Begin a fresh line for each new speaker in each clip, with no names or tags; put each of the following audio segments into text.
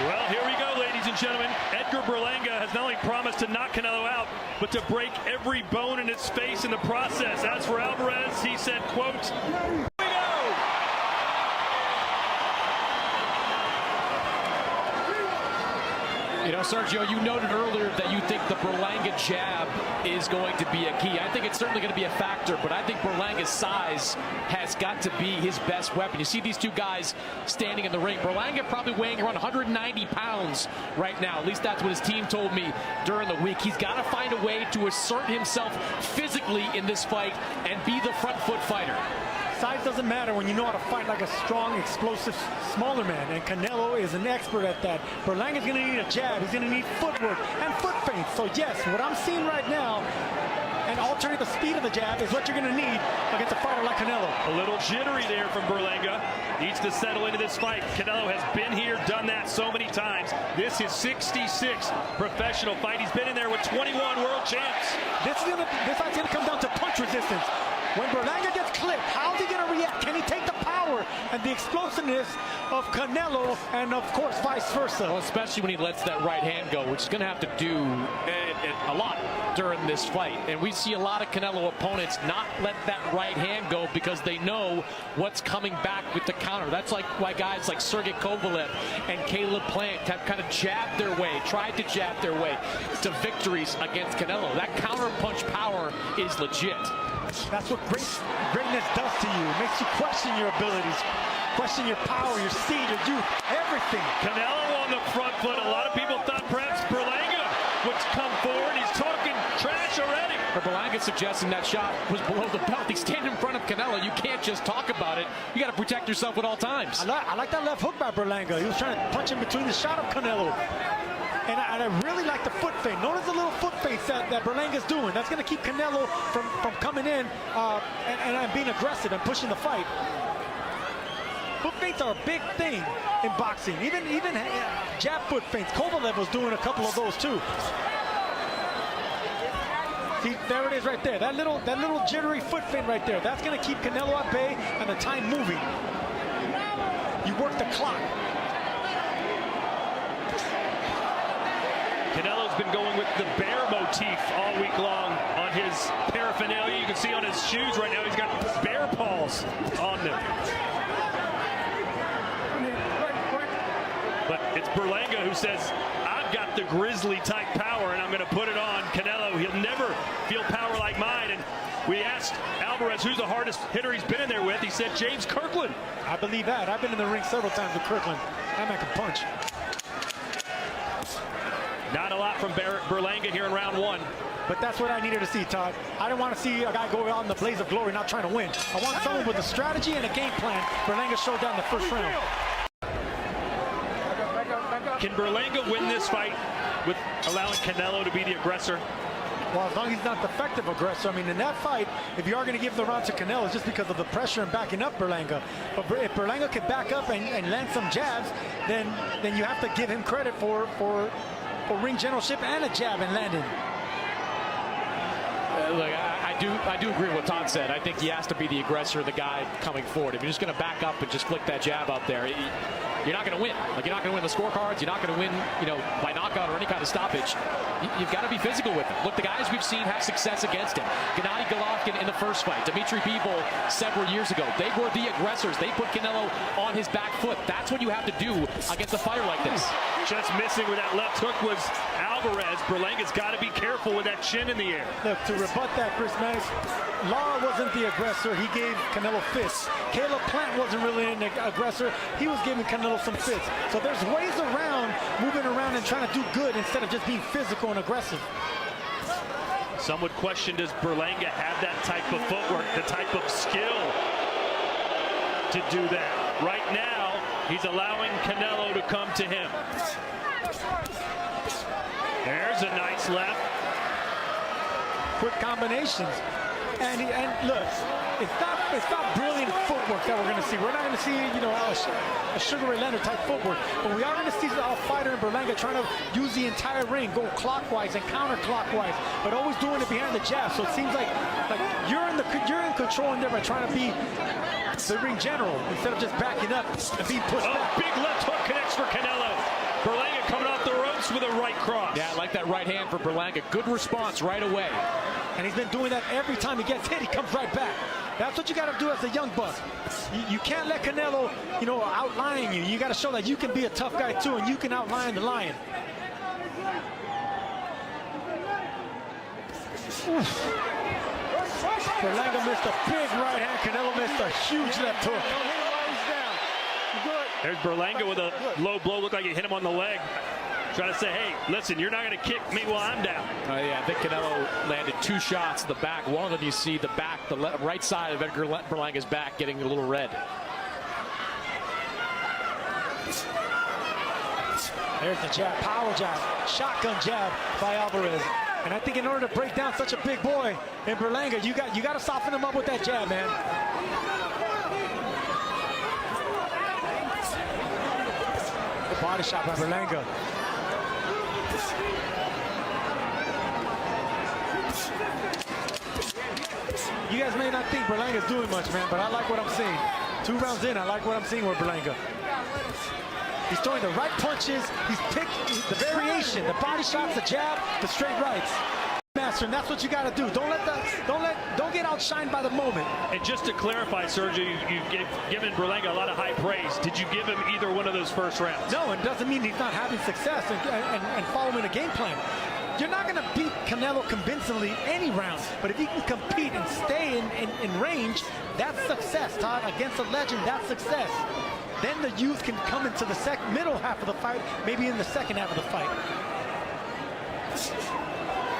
Well, here we go, ladies and gentlemen. Edgar Berlanga has not only promised to knock Canelo out, but to break every bone in his face in the process. As for Alvarez, he said, quote, "Here we go."
You know, Sergio, you noted earlier that you think the Berlanga jab is going to be a key. I think it's certainly going to be a factor, but I think Berlanga's size has got to be his best weapon. You see these two guys standing in the ring. Berlanga probably weighing around 190 pounds right now. At least that's what his team told me during the week. He's got to find a way to assert himself physically in this fight and be the front foot fighter.
Size doesn't matter when you know how to fight like a strong, explosive, smaller man, and Canelo is an expert at that. Berlanga's going to need a jab. He's going to need footwork and foot feints. So yes, what I'm seeing right now, and alternate the speed of the jab, is what you're going to need against a fighter like Canelo.
A little jittery there from Berlanga. Needs to settle into this fight. Canelo has been here, done that so many times. This is 66th professional fight. He's been in there with 21 world champs.
This fight's going to come down to punch resistance. When Berlanga gets clipped, how's he going to react? Can he take the power and the explosiveness of Canelo, and of course vice versa?
Well, especially when he lets that right hand go, which is going to have to do a lot during this fight. And we see a lot of Canelo opponents not let that right hand go because they know what's coming back with the counter. That's like why guys like Sergey Kovalev and Caleb Plant have kind of jabbed their way, tried to jab their way to victories against Canelo. That counter punch power is legit.
That's what greatness does to you. It makes you question your abilities, question your power, your speed, your youth, everything.
Canelo on the front foot. A lot of people thought perhaps Berlanga would come forward. He's talking trash already.
Berlanga suggesting that shot was below the belt. He's standing in front of Canelo. You can't just talk about it. You got to protect yourself at all times.
I like that left hook by Berlanga. He was trying to punch in between the shot of Canelo. And I really like the foot feint. Notice the little foot feint that Berlanga's doing. That's going to keep Canelo from coming in and being aggressive and pushing the fight. Foot feints are a big thing in boxing. Even jab foot feints. Kovalev was doing a couple of those too. See, there it is right there. That little jittery foot feint right there. That's going to keep Canelo at bay and the time moving. You work the clock.
Canelo's been going with the bear motif all week long on his paraphernalia. You can see on his shoes right now, he's got bear paws on them. But it's Berlanga who says, I've got the grizzly type power and I'm going to put it on Canelo. He'll never feel power like mine. And we asked Alvarez who's the hardest hitter he's been in there with. He said James Kirkland.
I believe that. I've been in the ring several times with Kirkland. That man can punch.
Not a lot from Berlanga here in round one.
But that's what I needed to see, Todd. I didn't want to see a guy go out in the blaze of glory not trying to win. I want someone with a strategy and a game plan. Berlanga showed that in the first round.
Can Berlanga win this fight with allowing Canelo to be the aggressor?
Well, as long as he's not the effective aggressor. I mean, in that fight, if you are going to give the round to Canelo, it's just because of the pressure and backing up Berlanga. But if Berlanga can back up and land some jabs, then you have to give him credit for ring generalship and a jab and landing.
Look, I do agree with what Todd said. I think he has to be the aggressor, the guy coming forward. If you're just going to back up and just flick that jab out there, you're not going to win. Like, you're not going to win the scorecards. You're not going to win, by knockout or any kind of stoppage. You've got to be physical with him. Look, the guys we've seen have success against him. Gennady Golovkin in the first fight. Dmitry Bivol several years ago. They were the aggressors. They put Canelo on his back foot. That's what you have to do against a fighter like this.
Just missing with that left hook was Alvarez. Berlanga's got to be careful with that chin in the air.
Look, to rebut that, Chris Maddox, Lara wasn't the aggressor. He gave Canelo fists. Caleb Plant wasn't really an aggressor. He was giving Canelo some fists. So there's ways around moving around and trying to do good instead of just being physical and aggressive.
Some would question, does Berlanga have that type of footwork, the type of skill to do that? Right now, he's allowing Canelo to come to him. There's a nice left.
Quick combinations. And look, it's not brilliant footwork that we're going to see. We're not going to see, a Sugar Ray Leonard type footwork. But we are going to see a fighter in Berlanga trying to use the entire ring, go clockwise and counterclockwise, but always doing it behind the jab. So it seems like you're in control in there by trying to be the ring general instead of just backing up and being pushed back.
Big left hook connects for Canelo. Berlanga coming off the ropes with a right cross.
Yeah, I like that right hand for Berlanga. Good response right away.
And he's been doing that every time he gets hit, he comes right back. That's what you got to do as a young buck. You can't let Canelo, outline you. You got to show that you can be a tough guy too, and you can outline the lion. Berlanga missed a big right hand. Canelo missed a huge left hook.
There's Berlanga with a low blow. Looked like he hit him on the leg. Trying to say, hey, listen, you're not going to kick me while I'm down.
Yeah, I think Canelo landed 2 shots to the back. One of them you see the back, the right side of Edgar Berlanga's back getting a little red.
There's the jab, power jab, shotgun jab by Alvarez. And I think in order to break down such a big boy in Berlanga, you got to soften him up with that jab, man. The body shot by Berlanga. You guys may not think Berlanga's doing much, man, but I like what I'm seeing. 2 rounds in, I like what I'm seeing with Berlanga. He's throwing the right punches. He's picked the variation, the body shots, the jab, the straight rights. Master, and that's what you got to do. Don't get outshined by the moment.
And just to clarify, Sergio, you've given Berlanga a lot of high praise. Did you give him either one of those first rounds?
No, it doesn't mean he's not having success and following a game plan. You're not going to beat Canelo convincingly any round, but if he can compete and stay in range, that's success, Todd. Against a legend, that's success. Then the youth can come into the middle half of the fight, maybe in the second half of the fight.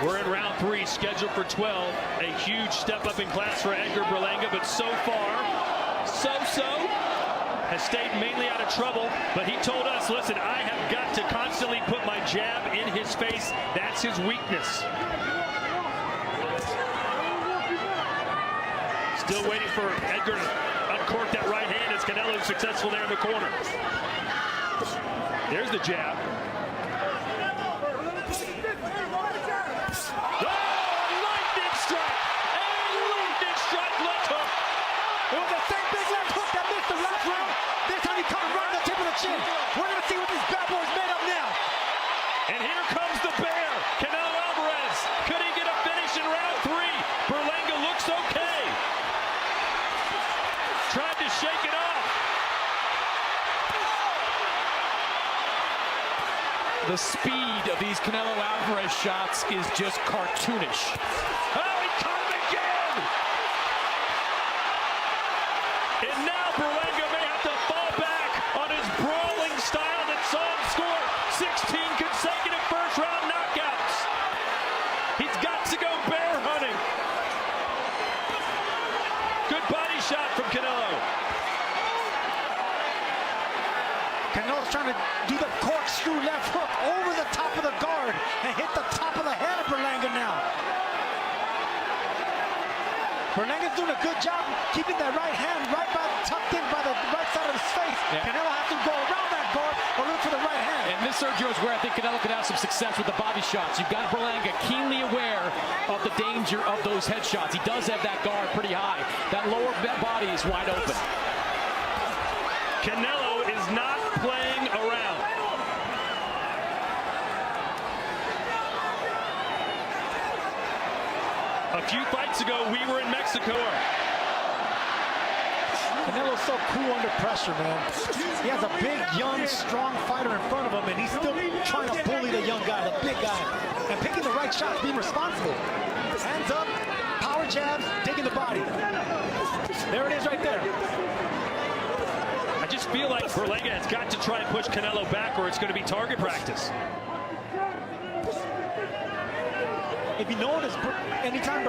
We're in round 3, scheduled for 12. A huge step up in class for Edgar Berlanga, but so far, has stayed mainly out of trouble. But he told us, listen, I have got to constantly put my jab in his face. That's his weakness. Still waiting for Edgar to uncork that right hand as Canelo's successful there in the corner. There's the jab.
We're going to see what these bad boys made of now.
And here comes the bear, Canelo Alvarez. Could he get a finish in round 3? Berlanga looks okay. Tried to shake it off.
The speed of these Canelo Alvarez shots is just cartoonish.
Oh, he caught him again. And now Berlanga may have to fall back on his brawling style that saw him score 16 consecutive first-round knockouts. He's got to go bear hunting. Good body shot from Canelo.
Canelo's trying to do the corkscrew left hook over the top of the guard and hit the top of the head of Berlanga now. Berlanga's doing a good job keeping that right hand tucked in by the right side of his face. Yeah. Canelo has to go around that guard or look for the right hand.
And this, Sergio, is where I think Canelo could have some success with the body shots. You've got Berlanga keenly aware of the danger of those headshots. He does have that guard pretty high. That lower body is wide open.
Canelo is not playing around. A few fights ago, we were in Mexico.
Canelo's so cool under pressure, man. He has a big, young, strong fighter in front of him, and he's still trying to bully the young guy, the big guy, and picking the right shots, being responsible. Hands up, power jabs, digging the body. There it is right there.
I just feel like Berlanga has got to try and push Canelo back, or it's going to be target practice.
If you notice, anytime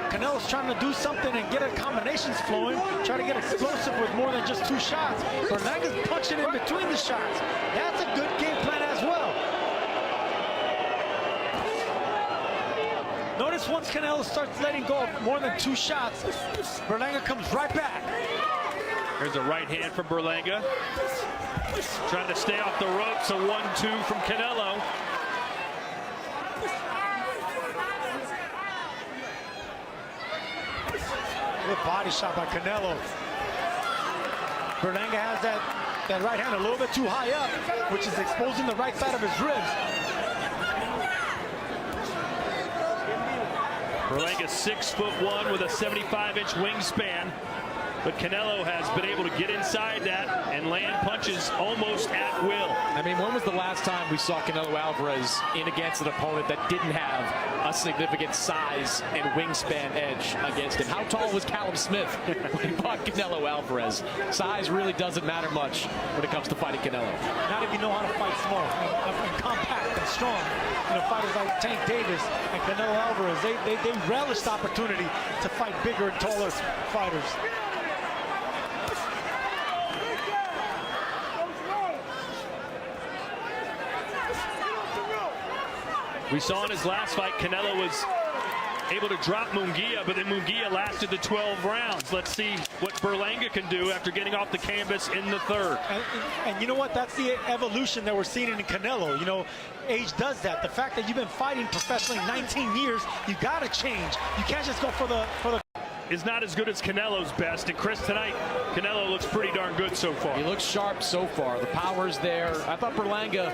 Canelo's trying to do something and get combinations flowing, try to get explosive with more than just 2 shots, Berlanga's punching in between the shots. That's a good game plan as well. Notice once Canelo starts letting go of more than 2 shots, Berlanga comes right back.
There's a right hand from Berlanga. Trying to stay off the ropes, a 1-2 from Canelo.
Good body shot by Canelo. Berlanga has that that right hand a little bit too high up, which is exposing the right side of his ribs.
Berlanga's 6'1" with a 75-inch wingspan, but Canelo has been able to get inside that and land punches almost at will.
I mean, when was the last time we saw Canelo Alvarez in against an opponent that didn't have a significant size and wingspan edge against him? How tall was Callum Smith when he fought Canelo Alvarez? Size really doesn't matter much when it comes to fighting Canelo.
Not if you know how to fight small and compact and strong. You know, fighters like Tank Davis and Canelo Alvarez, they relish the opportunity to fight bigger and taller fighters.
We saw in his last fight, Canelo was able to drop Munguia, but then Munguia lasted the 12 rounds. Let's see what Berlanga can do after getting off the canvas in the third.
And you know what? That's the evolution that we're seeing in Canelo. You know, age does that. The fact that you've been fighting professionally 19 years, you got to change. You can't just go for the
is not as good as Canelo's best. And Chris, tonight, Canelo looks pretty darn good so far.
He looks sharp so far. The power's there. I thought Berlanga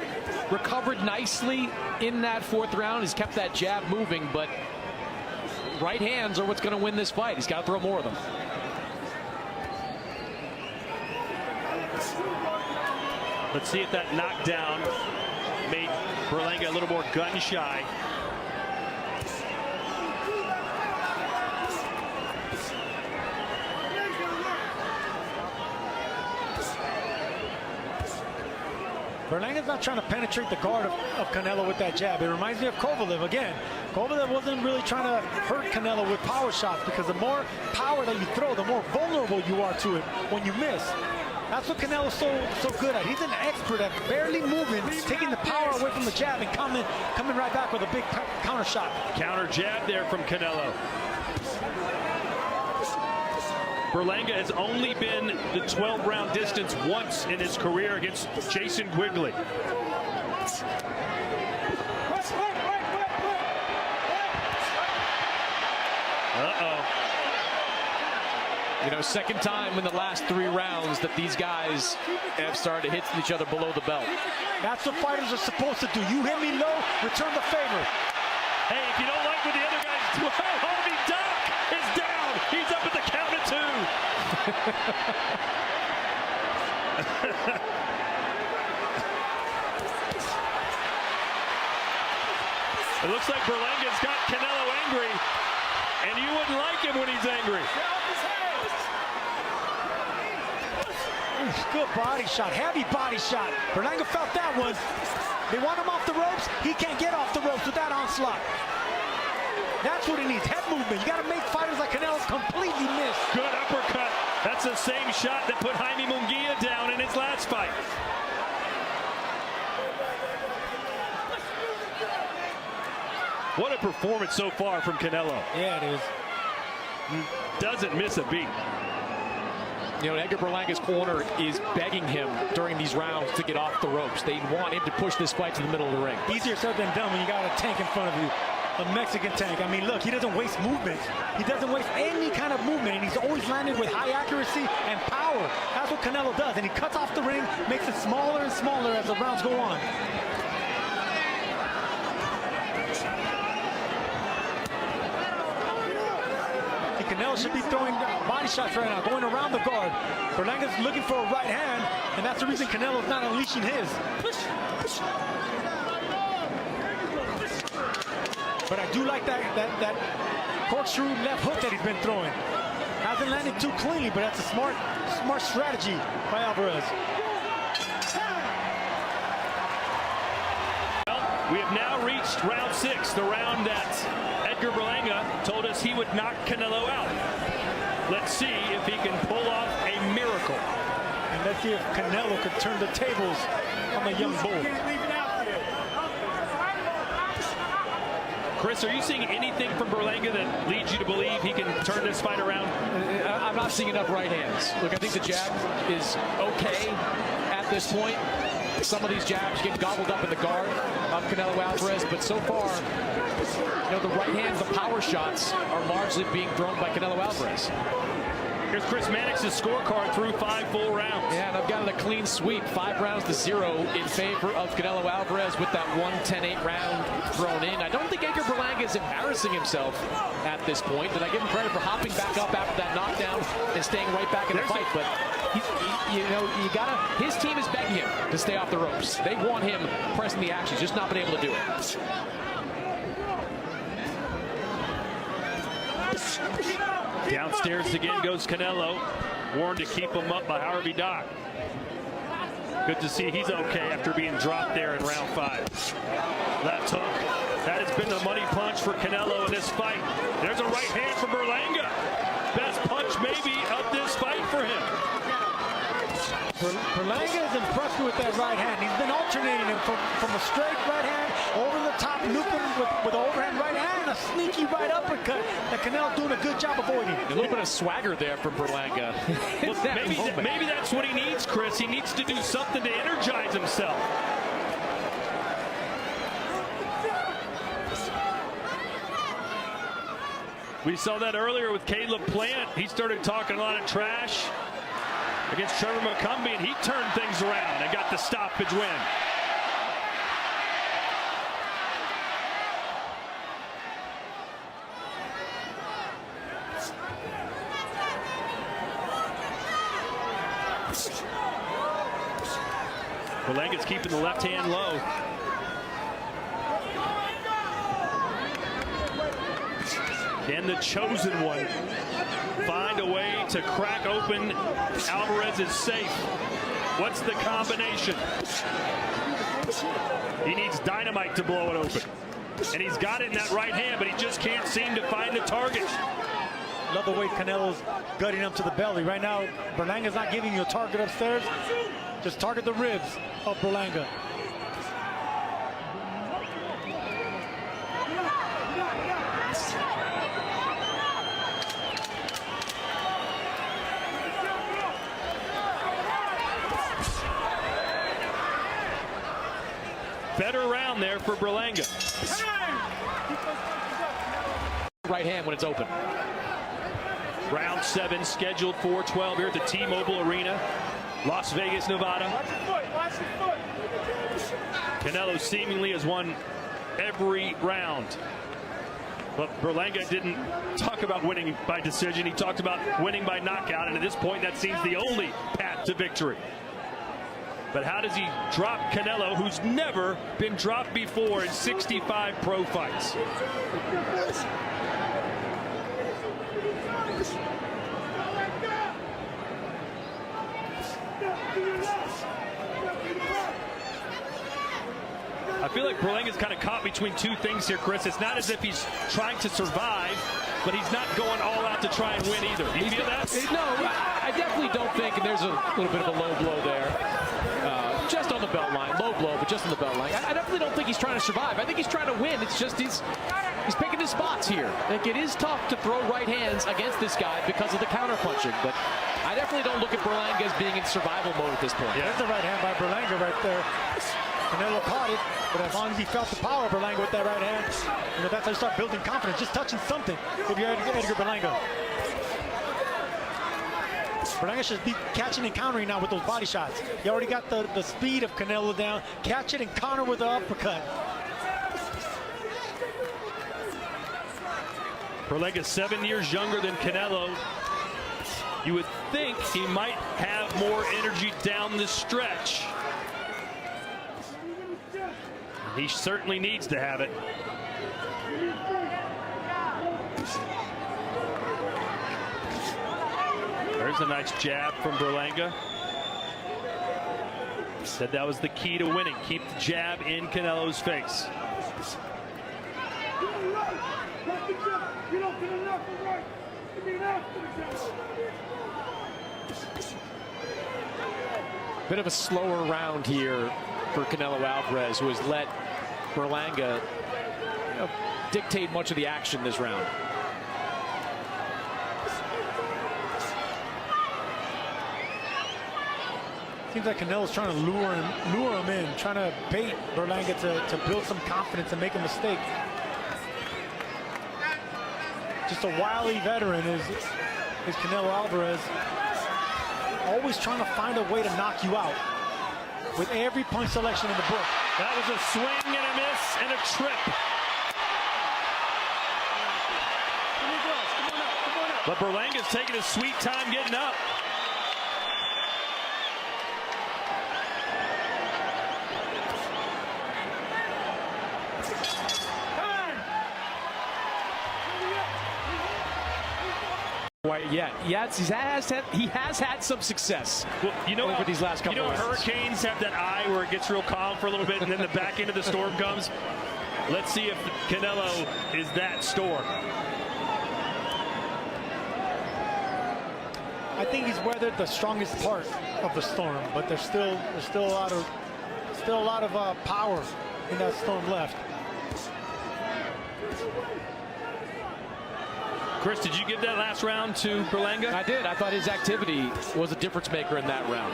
recovered nicely in that fourth round. He's kept that jab moving, but right hands are what's going to win this fight. He's got to throw more of them.
Let's see if that knockdown made Berlanga a little more gun shy.
Berlanga's not trying to penetrate the guard of Canelo with that jab. It reminds me of Kovalev again. Kovalev wasn't really trying to hurt Canelo with power shots, because the more power that you throw, the more vulnerable you are to it when you miss. That's what Canelo's so good at. He's an expert at barely moving, taking the power away from the jab and coming right back with a big counter shot.
Counter jab there from Canelo. Berlanga has only been the 12-round distance once in his career against Jason Quigley. Uh-oh.
You know, second time in the last 3 rounds that these guys have started to hit each other below the belt.
That's what fighters are supposed to do. You hit me low, return the favor.
Hey, if you don't like what the other guys do, Harvey Dock is down. He's up at the count of 2. It looks like Berlanga's got Canelo angry, and you wouldn't like him when he's angry.
Good body shot, heavy body shot. Berlanga felt that one. They want him off the ropes. He can't get off the ropes with that onslaught. That's what he needs, head movement. You got to make fighters like Canelo completely miss.
Good uppercut. That's the same shot that put Jaime Munguia down in his last fight. What a performance so far from Canelo.
Yeah, it is.
Doesn't miss a beat.
You know, Edgar Berlanga's corner is begging him during these rounds to get off the ropes. They want him to push this fight to the middle of the ring.
Easier said than done when you got a tank in front of you. A Mexican tank. I mean, look, he doesn't waste movement. He doesn't waste any kind of movement, and he's always landed with high accuracy and power. That's what Canelo does, and he cuts off the ring, makes it smaller and smaller as the rounds go on. Canelo should be throwing body shots right now, going around the guard. Berlanga's looking for a right hand, and that's the reason Canelo's not unleashing his. But I do like that corkscrew left hook that he's been throwing. Hasn't landed too cleanly, but that's a smart strategy by Alvarez.
Well, we have now reached round 6, the round that Edgar Berlanga told us he would knock Canelo out. Let's see if he can pull off a miracle.
And let's see if Canelo could turn the tables on the young bull.
Chris, are you seeing anything from Berlanga that leads you to believe he can turn this fight around?
I'm not seeing enough right hands. Look, I think the jab is okay at this point. Some of these jabs get gobbled up in the guard of Canelo Alvarez, but so far, you know, the right hands, the power shots are largely being thrown by Canelo Alvarez.
Here's Chris Mannix's scorecard through 5 full rounds.
Yeah, and I've got it a clean sweep, 5 rounds to 0 in favor of Canelo Alvarez with that 1-10-8 round thrown in. I don't think Edgar Berlanga is embarrassing himself at this point. Did I give him credit for hopping back up after that knockdown and staying right back in the fight? But his team is begging him to stay off the ropes. They want him pressing the action, just not been able to do it.
Downstairs again goes Canelo, warned to keep him up by Harvey Dock. Good to see he's okay after being dropped there in round 5. Left hook. That has been the money punch for Canelo in this fight. There's a right hand from Berlanga. Best punch maybe of this fight for him.
Berlanga is impressed with that right hand. He's been alternating him from a straight right hand over the top, looping with an overhand right hand, a sneaky right uppercut that Canelo doing a good job avoiding.
A little bit of swagger there from Berlanga.
Maybe that's what he needs, Chris. He needs to do something to energize himself. We saw that earlier with Caleb Plant. He started talking a lot of trash against Trevor McCumbee, and he turned things around and got the stoppage win. Berlanga's keeping the left hand low. Can the chosen one find a way to crack open Alvarez's safe? What's the combination? He needs dynamite to blow it open. And he's got it in that right hand, but he just can't seem to find the target.
Love the way Canelo's gutting him to the belly. Right now, Berlanga's not giving you a target upstairs. Just target the ribs of Berlanga.
Better round there for Berlanga.
Right hand when it's open.
Round 7 scheduled for 12 here at the T-Mobile Arena, Las Vegas, Nevada. Canelo seemingly has won every round. But Berlanga didn't talk about winning by decision. He talked about winning by knockout, and at this point that seems the only path to victory. But how does he drop Canelo, who's never been dropped before in 65 pro fights? I feel like Berlanga's kind of caught between two things here, Chris. It's not as if he's trying to survive, but he's not going all out to try and win either. Do you feel that?
No, I definitely don't think, and there's a little bit of a low blow there. Just on the belt line. Low blow, but just on the belt line. I definitely don't think he's trying to survive. I think he's trying to win. It's just he's picking his spots here. Like, it is tough to throw right hands against this guy because of the counter punching, but I definitely don't look at Berlanga as being in survival mode at this point.
Yeah, that's the right hand by Berlanga right there. Canelo caught it, but as long as he felt the power of Berlanga with that right hand, that's how you start building confidence, just touching something if you're Edgar Berlanga. Berlanga should be catching and countering now with those body shots. You already got the speed of Canelo down. Catch it and counter with the uppercut.
Berlanga 7 years younger than Canelo. You would think he might have more energy down the stretch. He certainly needs to have it. There's a nice jab from Berlanga. Said that was the key to winning. Keep the jab in Canelo's face.
Bit of a slower round here for Canelo Alvarez, who has let Berlanga dictate much of the action this round.
Seems like Canelo's trying to lure him in, trying to bait Berlanga to build some confidence and make a mistake. Just a wily veteran is is Canelo Alvarez always trying to find a way to knock you out with every punch selection in the book.
That was a swing and a miss and a trip. But Berlanga's taking his sweet time getting up.
Yeah, he has had some success.
Well, you know,
over these last couple of rounds.
Hurricanes have that eye where it gets real calm for a little bit, and then the back end of the storm comes. Let's see if Canelo is that storm.
I think he's weathered the strongest part of the storm, but there's still a lot of power in that storm left.
Chris, did you give that last round to Berlanga?
I did. I thought his activity was a difference maker in that round.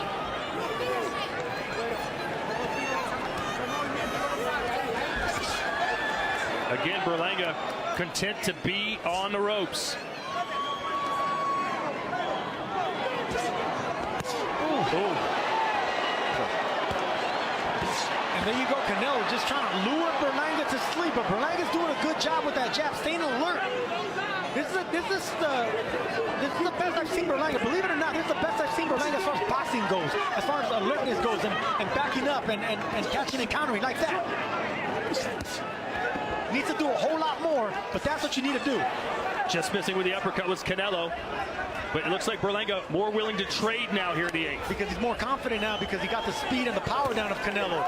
Again, Berlanga content to be on the ropes. Ooh.
And there you go, Canelo just trying to lure Berlanga to sleep, but Berlanga's doing a good job with that jab, staying alert. This is the best I've seen Berlanga. Believe it or not, this is the best I've seen Berlanga as far as boxing goes, as far as alertness goes, and backing up and catching and countering like that. Needs to do a whole lot more, but that's what you need to do.
Just missing with the uppercut was Canelo, but it looks like Berlanga more willing to trade now here in the 8th.
Because he's more confident now because he got the speed and the power down of Canelo.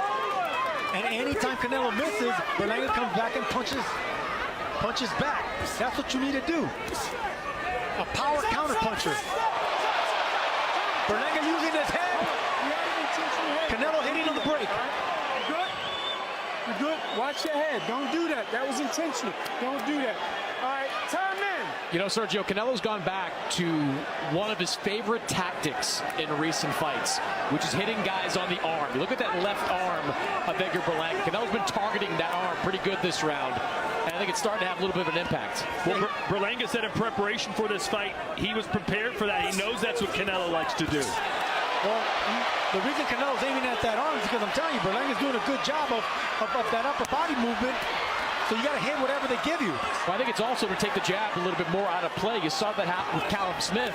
And anytime Canelo misses, Berlanga comes back and punches back. That's what you need to do. A power counter puncher. Berlanga using his head. Canelo hitting on the break.
You're good. Watch your head. Don't do that. That was intentional. Don't do that. All right, time in.
You know, Sergio, Canelo's gone back to one of his favorite tactics in recent fights, which is hitting guys on the arm. You look at that left arm of Edgar Berlanga. Canelo's been targeting that arm pretty good this round, and I think it's starting to have a little bit of an impact.
Well, Berlanga said in preparation for this fight, he was prepared for that. He knows that's what Canelo likes to do.
Well, the reason Canelo's aiming at that arm is because I'm telling you, Berlanga's doing a good job of that upper body movement. So you got to hit whatever they give you.
Well, I think it's also to take the jab a little bit more out of play. You saw that happen with Callum Smith,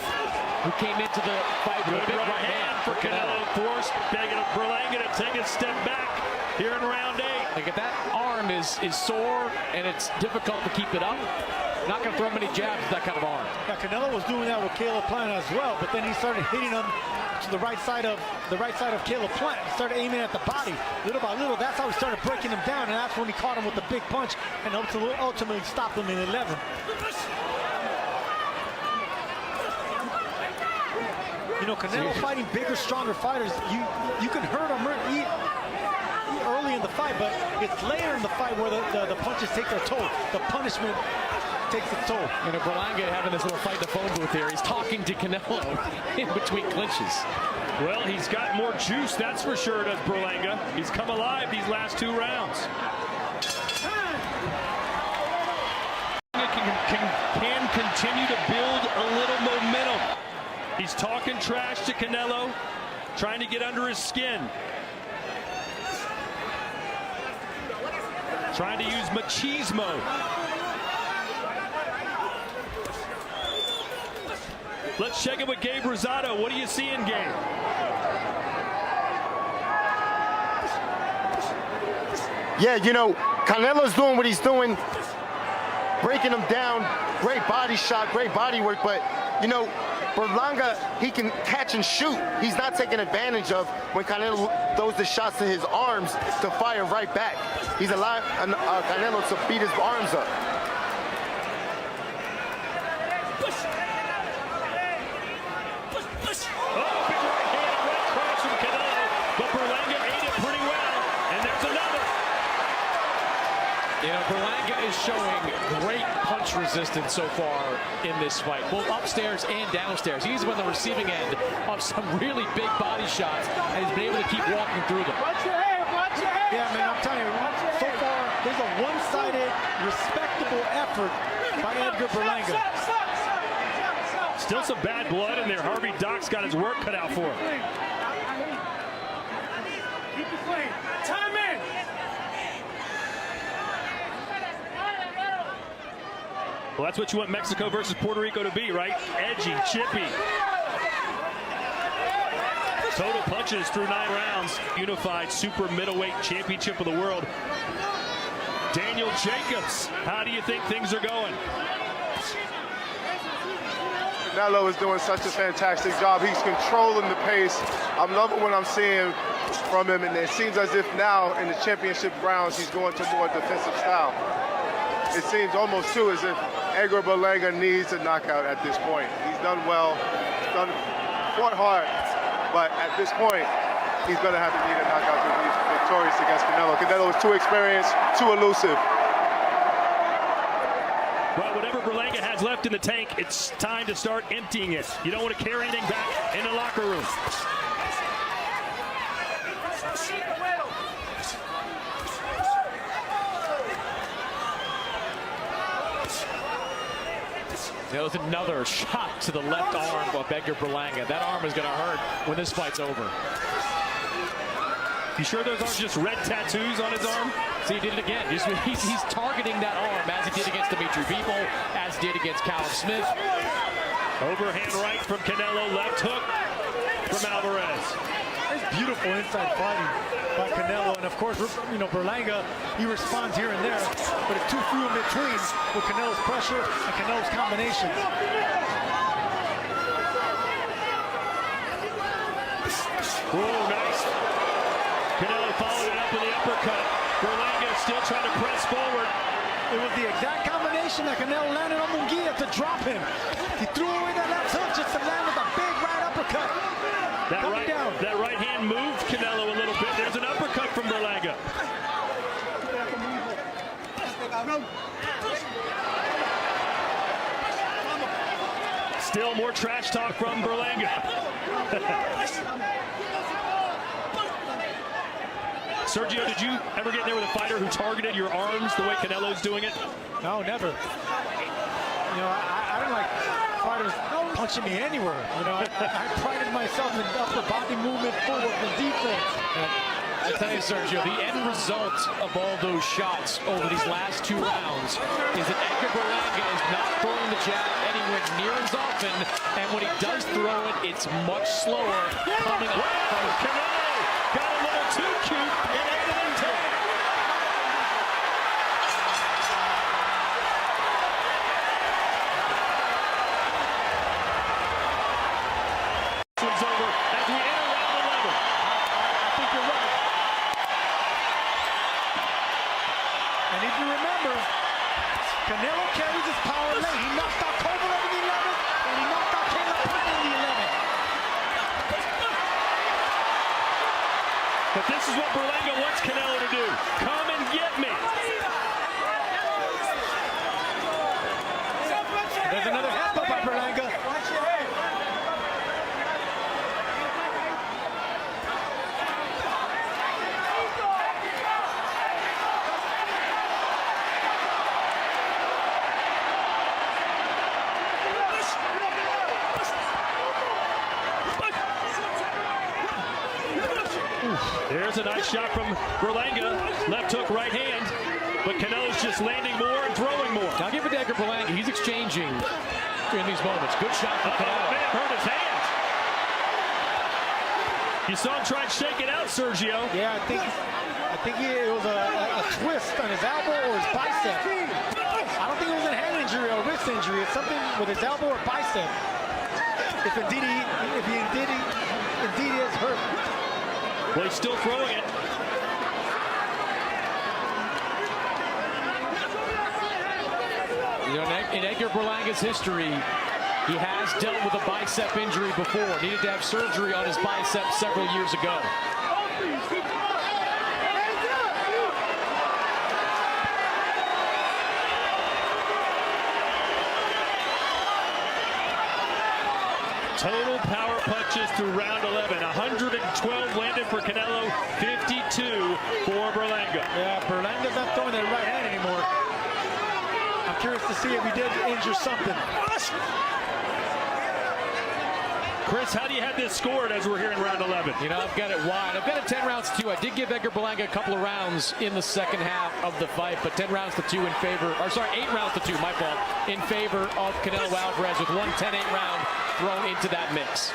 who came into the fight with a big right hand
for Canelo. Forced Berlanga to take a step back here in round 8.
Like if that arm is sore and it's difficult to keep it up, not going to throw many jabs with that kind of arm.
Yeah, Canelo was doing that with Caleb Plant as well, but then he started hitting him to the right side of Caleb Plant. He started aiming at the body little by little. That's how he started breaking him down, and that's when he caught him with the big punch and ultimately stopped him in 11. You know, Canelo fighting bigger, stronger fighters, you can hurt him early in the fight, but it's later in the fight where the punches take their toll. The punishment takes its toll.
You know, Berlanga having this little fight in the phone booth here. He's talking to Canelo in between clinches.
Well, he's got more juice, that's for sure, does Berlanga. He's come alive these last 2 rounds. Can continue to build a little momentum. He's talking trash to Canelo, trying to get under his skin. Trying to use machismo. Let's check it with Gabe Rosado. What do you see in Gabe?
Yeah, you know, Canelo's doing what he's doing, breaking him down. Great body shot, great body work, but, you know, Berlanga, he can catch and shoot. He's not taking advantage of when Canelo throws the shots to his arms to fire right back. He's allowing Canelo to beat his arms up.
You know, Berlanga is showing great punch resistance so far in this fight, both upstairs and downstairs. He's been on the receiving end of some really big body shots, and he's been able to keep walking through them.
Watch your head, watch your head.
Yeah, man, I'm telling you, so far, there's a one-sided, respectable effort by Edgar Berlanga.
Still some bad blood in there. Harvey Doc's got his work cut out for him.
Keep it clean. Time in.
Well, that's what you want Mexico versus Puerto Rico to be, right? Edgy, chippy. Total punches through 9 rounds. Unified super middleweight championship of the world. Daniel Jacobs, how do you think things are going?
Canelo is doing such a fantastic job. He's controlling the pace. I'm loving what I'm seeing from him, and it seems as if now in the championship rounds he's going to more defensive style. It seems almost too as if Edgar Berlanga needs a knockout at this point. He's done well, fought hard, but at this point he's going to have to need a knockout to be victorious against Canelo. Canelo is too experienced, too elusive.
Well, whatever Berlanga has left in the tank, it's time to start emptying it. You don't want to carry anything back in the locker room.
There was another shot to the left arm of Edgar Berlanga. That arm is going to hurt when this fight's over.
You sure those aren't just red tattoos on his arm?
See, he did it again. He's targeting that arm as he did against Dimitri VIVO, as he did against Callum Smith.
Overhand right from Canelo, left hook from Alvarez.
It's beautiful inside fighting by Canelo, and of course, you know, Berlanga, he responds here and there, but it's too few in between with Canelo's pressure and Canelo's combination.
Oh, nice. Canelo followed it up with the uppercut. Berlanga still trying to press forward.
It was the exact combination that Canelo landed on Munguia to drop him. He threw away that left hook just to land with a big right uppercut.
That right hand moved Canelo a little bit. There's an uppercut from Berlanga. Still more trash talk from Berlanga. Sergio, did you ever get in there with a fighter who targeted your arms the way Canelo's doing it?
No, never. You know, I don't like fighters punching me anywhere. You know, I prided myself in upper body movement, footwork, and defense.
I tell you, Sergio, the end result of all those shots over these last 2 rounds is that Edgar Berlanga is not throwing the jab anywhere near as often, and when he does throw it, it's much slower coming up from
Canelo got a little too cute and ate it in 10. One's over as we enter round 11.
I think you're right. And if you remember, Canelo carries his power late. He knocked out Coburn over the 11th, and he knocked out Caleb Plant in the 11th.
But this is what Berlanga wants Canelo to do. Come and get me.
There's another headbutt by Berlanga. Watch your head.
There's a nice shot from Berlanga. Left hook, right hand. But Canelo's just landing more and throwing more.
Now give it to Edgar Berlanga. He's exchanging in these moments. Good shot from Canelo.
Man, hurt his hand. You saw him try and shake it out, Sergio.
Yeah, I think it was a twist on his elbow or his bicep. I don't think it was a hand injury or a wrist injury. It's something with his elbow or bicep. If he indeed is hurt.
Well, he's still throwing it.
You know, in Edgar Berlanga's history, he has dealt with a bicep injury before. Needed to have surgery on his bicep several years ago.
Total power punches through round 11. 112 landed for Canelo, 52 for Berlanga.
Yeah, Berlanga's not throwing that right hand anymore. I'm curious to see if he did injure something.
Chris, how do you have this scored as we're here in round 11?
You know, I've got it wide. I've got it 10 rounds to 2. I did give Edgar Berlanga a couple of rounds in the second half of the fight, but 10 rounds to 2 in favor, or sorry, 8 rounds to 2, my fault, in favor of Canelo Alvarez with one 10-8 round thrown into that mix.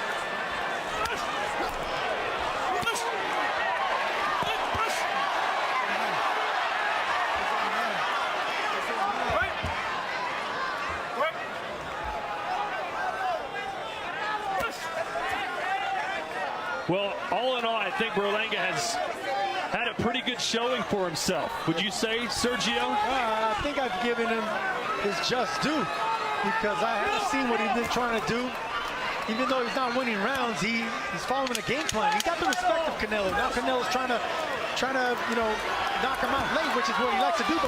Well, all in all, I think Berlanga has had a pretty good showing for himself. Would you say, Sergio?
I think I've given him his just due because I have seen what he's been trying to do. Even though he's not winning rounds, he's following a game plan. He got the respect of Canelo. Now Canelo's trying to knock him out late, which is what he likes to do.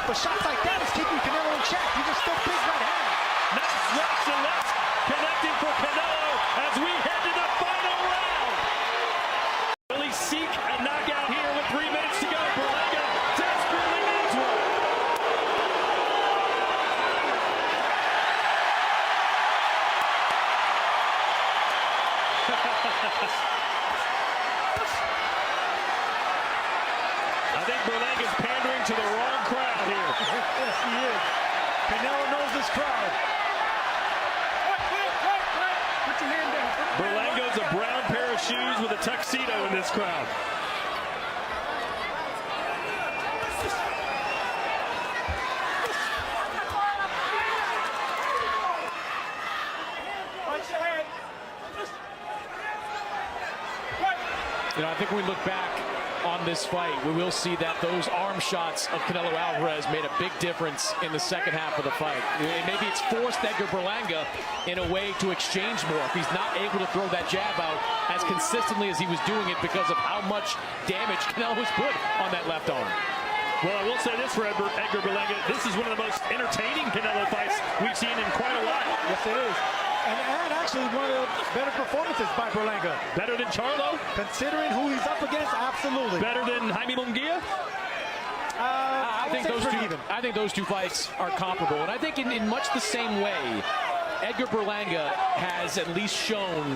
But shots like that is keeping Canelo in check. He's just still big right hand.
Nice rights and lefts connecting for Canelo as we head to the final round. Will he seek a knockout here with 3 minutes to go? Berlanga desperately needs one. I think Berlanga's pandering to the wrong crowd here.
Yes, he is. Canelo knows this crowd.
Put your hand down.
Berlanga's a brown pair of shoes with a tuxedo in this crowd.
Punch your head.
You know, I think when we look back on this fight, we will see that those arm shots of Canelo Alvarez made a big difference in the second half of the fight. Maybe it's forced Edgar Berlanga in a way to exchange more if he's not able to throw that jab out as consistently as he was doing it because of how much damage Canelo has put on that left arm.
Well, I will say this for Edgar Berlanga. This is one of the most entertaining Canelo fights we've seen in quite a while.
Yes, it is. And actually one of the better performances by Berlanga.
Better than Charlo?
Considering who he's up against, absolutely.
Better than Jaime Munguia?
I think those two fights are comparable, and I think in much the same way, Edgar Berlanga has at least shown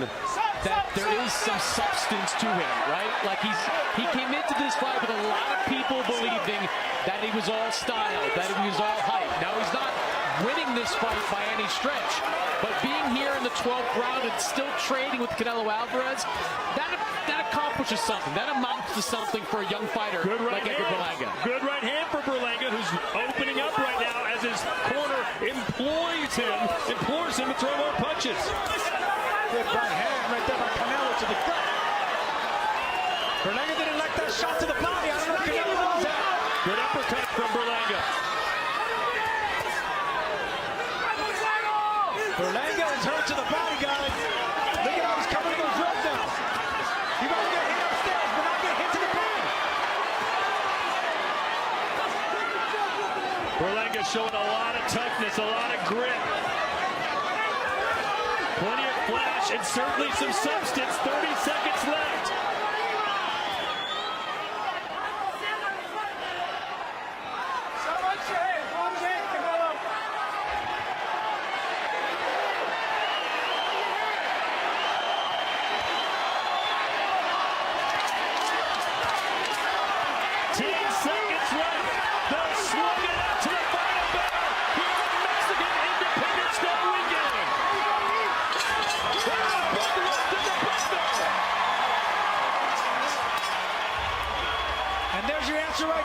that there is some substance to him, right? Like he came into this fight with a lot of people believing that he was all style, that he was all hype. Now he's not winning this fight by any stretch, but being here in the 12th round and still trading with Canelo Alvarez, that accomplishes something. That amounts to something for a young fighter like Edgar Berlanga.
Good right hand for Berlanga, who's opening up right now as his corner implores him to throw more punches.
Good right hand right there by Canelo to the gut. Berlanga didn't like that shot to the body. I don't know if Canelo knows that.
Good uppercut from Berlanga.
Berlanga is hurt to the body, guys. Look at how he's covering those ribs now. He might get hit upstairs, but not get hit to the body.
Berlanga showing a lot of toughness, a lot of grit. Plenty of flash and certainly some substance. 30 seconds left.
And there's your answer right